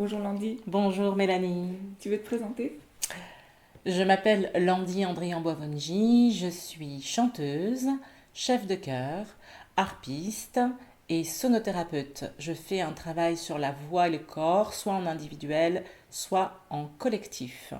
Bonjour Landy, Bonjour Mélanie. tu veux te présenter? Je m'appelle Landy Andrian-Boivonji, je suis chanteuse, chef de chœur, harpiste et sonothérapeute. Je fais un travail sur la voix et le corps, soit en individuel, soit en collectif.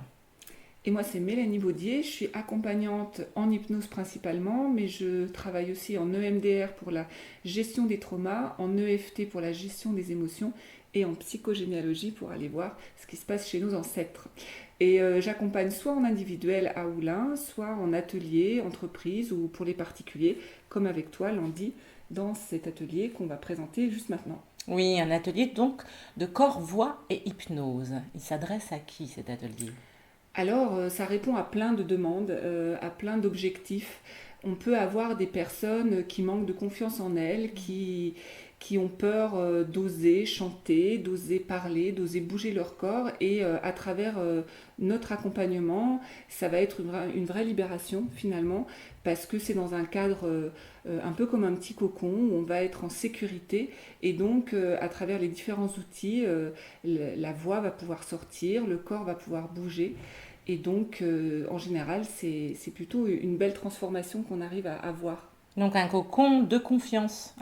Et moi c'est Mélanie Baudier, je suis accompagnante en hypnose principalement, mais je travaille aussi en EMDR pour la gestion des traumas, en EFT pour la gestion des émotions et en psychogénéalogie pour aller voir ce qui se passe chez nos ancêtres. Et j'accompagne soit en individuel à Oulin, soit en atelier, entreprise ou pour les particuliers, comme avec toi Landy, dans cet atelier qu'on va présenter juste maintenant. Oui, un atelier donc de corps, voix et hypnose. Il s'adresse à qui cet atelier? Alors, ça répond à plein de demandes, à plein d'objectifs. On peut avoir des personnes qui manquent de confiance en elles, qui ont peur d'oser chanter, d'oser parler, d'oser bouger leur corps. Et à travers notre accompagnement, ça va être une vraie libération finalement, parce que c'est dans un cadre un peu comme un petit cocon où on va être en sécurité. Et donc, à travers les différents outils, la voix va pouvoir sortir, le corps va pouvoir bouger. Et donc, en général, c'est plutôt une belle transformation qu'on arrive à avoir. Donc un cocon de confiance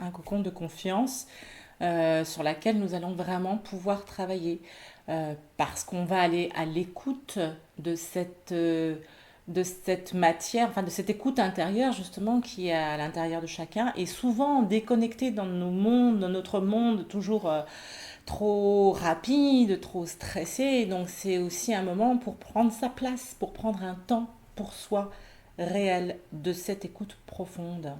sur laquelle nous allons vraiment pouvoir travailler parce qu'on va aller à l'écoute de cette matière, enfin de cette écoute intérieure justement qui est à l'intérieur de chacun et souvent déconnecté dans nos mondes, dans notre monde toujours trop rapide, trop stressé. Donc c'est aussi un moment pour prendre sa place, pour prendre un temps pour soi réel de cette écoute profonde.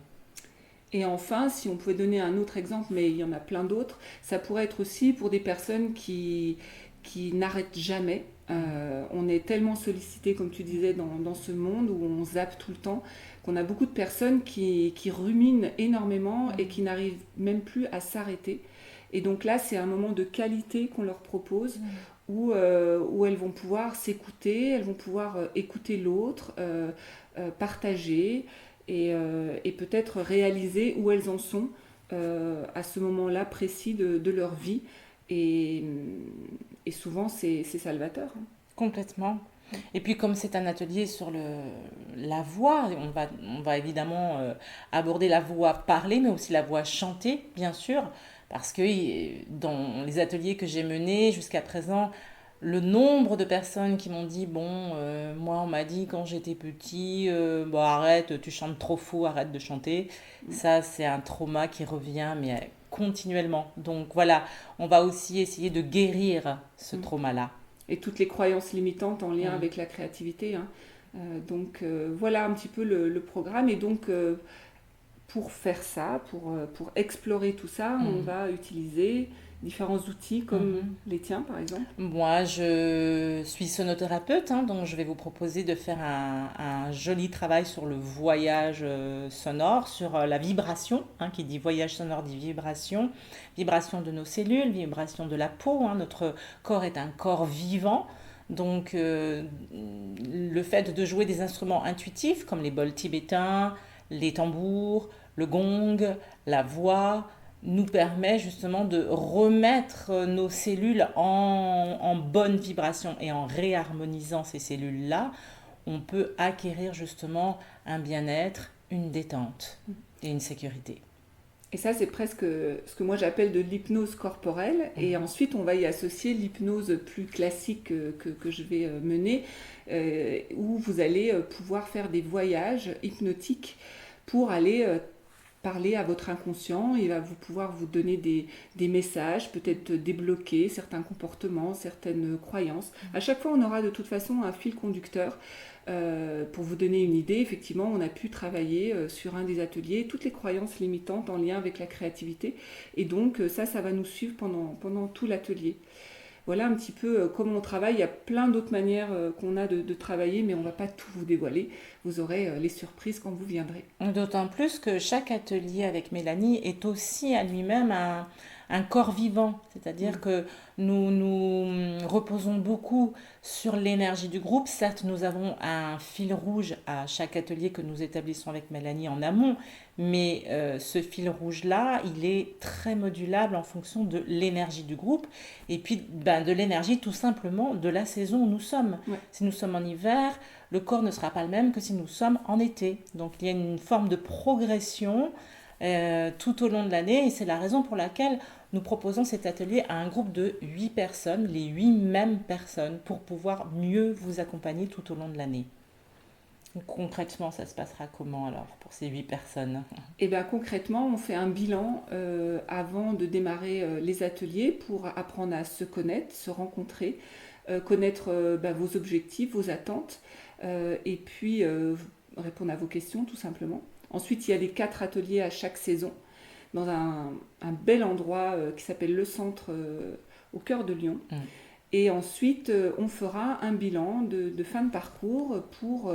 Et enfin, si on pouvait donner un autre exemple, mais il y en a plein d'autres, ça pourrait être aussi pour des personnes qui n'arrêtent jamais. On est tellement sollicité, comme tu disais, dans ce monde où on zappe tout le temps, qu'on a beaucoup de personnes qui ruminent énormément et qui n'arrivent même plus à s'arrêter. Et donc là, c'est un moment de qualité qu'on leur propose où elles vont pouvoir s'écouter, elles vont pouvoir écouter l'autre, partager et peut-être réaliser où elles en sont à ce moment-là précis de leur vie. Et, et souvent, c'est salvateur, hein. Complètement. Et puis comme c'est un atelier sur la voix, on va évidemment aborder la voix parlée, mais aussi la voix chantée, bien sûr, parce que dans les ateliers que j'ai menés jusqu'à présent, le nombre de personnes qui m'ont dit, bon, moi on m'a dit quand j'étais petit, bon arrête, tu chantes trop faux, arrête de chanter, ça c'est un trauma qui revient, mais continuellement. Donc voilà, on va aussi essayer de guérir ce trauma-là. Et toutes les croyances limitantes en lien Mm. avec la créativité, hein. Voilà un petit peu le programme. Et donc, pour faire ça, pour explorer tout ça, on Mhm. va utiliser différents outils comme Mhm. les tiens, par exemple. Moi, je suis sonothérapeute, hein, donc je vais vous proposer de faire un joli travail sur le voyage sonore, sur la vibration, hein, qui dit voyage sonore dit vibration, vibration de nos cellules, vibration de la peau, hein. Notre corps est un corps vivant, donc le fait de jouer des instruments intuitifs comme les bols tibétains, les tambours, le gong, la voix, nous permet justement de remettre nos cellules en bonne vibration et en réharmonisant ces cellules-là, on peut acquérir justement un bien-être, une détente et une sécurité. Et ça, c'est presque ce que moi j'appelle de l'hypnose corporelle. Et ensuite, on va y associer l'hypnose plus classique que je vais mener, où vous allez pouvoir faire des voyages hypnotiques pour aller parler à votre inconscient. Il va pouvoir vous donner des messages, peut-être débloquer certains comportements, certaines croyances. À chaque fois, on aura de toute façon un fil conducteur. Pour vous donner une idée, effectivement, on a pu travailler sur un des ateliers toutes les croyances limitantes en lien avec la créativité. Et donc, ça va nous suivre pendant tout l'atelier. Voilà un petit peu comment on travaille. Il y a plein d'autres manières qu'on a de travailler, mais on ne va pas tout vous dévoiler. Vous aurez les surprises quand vous viendrez. D'autant plus que chaque atelier avec Mélanie est aussi à lui-même un corps vivant, c'est-à-dire que nous reposons beaucoup sur l'énergie du groupe. Certes, nous avons un fil rouge à chaque atelier que nous établissons avec Mélanie en amont, mais ce fil rouge-là, il est très modulable en fonction de l'énergie du groupe et puis de l'énergie tout simplement de la saison où nous sommes. Ouais. Si nous sommes en hiver, le corps ne sera pas le même que si nous sommes en été. Donc il y a une forme de progression tout au long de l'année et c'est la raison pour laquelle nous proposons cet atelier à un groupe de 8 personnes, les 8 mêmes personnes, pour pouvoir mieux vous accompagner tout au long de l'année. Concrètement, ça se passera comment alors pour ces 8 personnes? Et bien concrètement, on fait un bilan avant de démarrer les ateliers pour apprendre à se connaître, se rencontrer, connaître vos objectifs, vos attentes, et puis répondre à vos questions tout simplement. Ensuite, il y a les 4 ateliers à chaque saison dans un bel endroit qui s'appelle le Centre au cœur de Lyon. Et ensuite, on fera un bilan de fin de parcours pour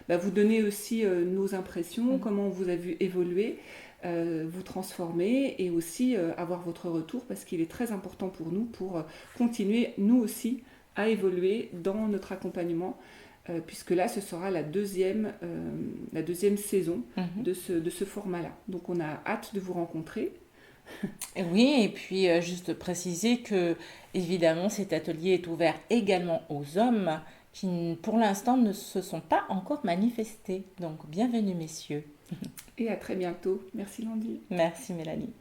vous donner aussi nos impressions, comment on vous a vu évoluer, vous transformer et aussi avoir votre retour parce qu'il est très important pour nous pour continuer, nous aussi, à évoluer dans notre accompagnement. Puisque là, ce sera la deuxième saison de ce format-là. Donc, on a hâte de vous rencontrer. Oui, et puis juste préciser que, évidemment, cet atelier est ouvert également aux hommes qui, pour l'instant, ne se sont pas encore manifestés. Donc, bienvenue, messieurs. Et à très bientôt. Merci, Landy. Merci, Mélanie.